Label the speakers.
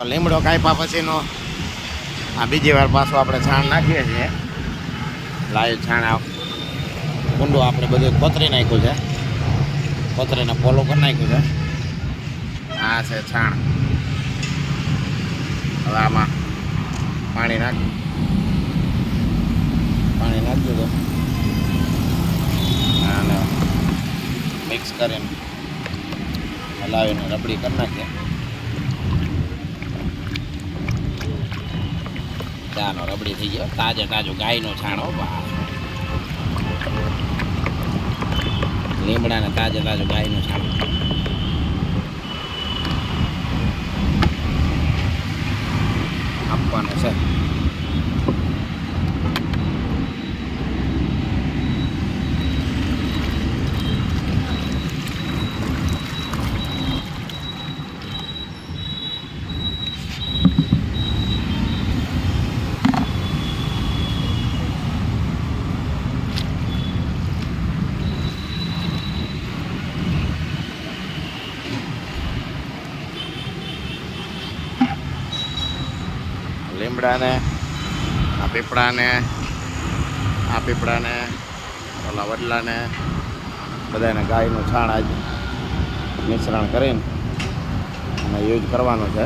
Speaker 1: લીમડો કાપ્યા પછીનો આ બીજી વાર પાછું આપણે છાણ નાખીએ છીએ. લાઈવ છાણ કુંડો આપણે બધું કોતરી નાખ્યું છે. કોતરીને પોલો કરી નાખ્યું છે. આ છે છાણ. હવે આમાં પાણી નાખી દીધું અને મિક્સ કરીને હલાવીને રબડી કરી નાખીએ. ચાનો રબડી થઈ ગયો. તાજું ગાયનું છાણો લીમડાને તાજું ગાયનું છાણ આપવાનું છે. લીમડાને આ પીપળાને ઓલા વડલાને બધાને ગાયનું છાણ આજ મિશ્રણ કરીને અને યુઝ કરવાનું છે.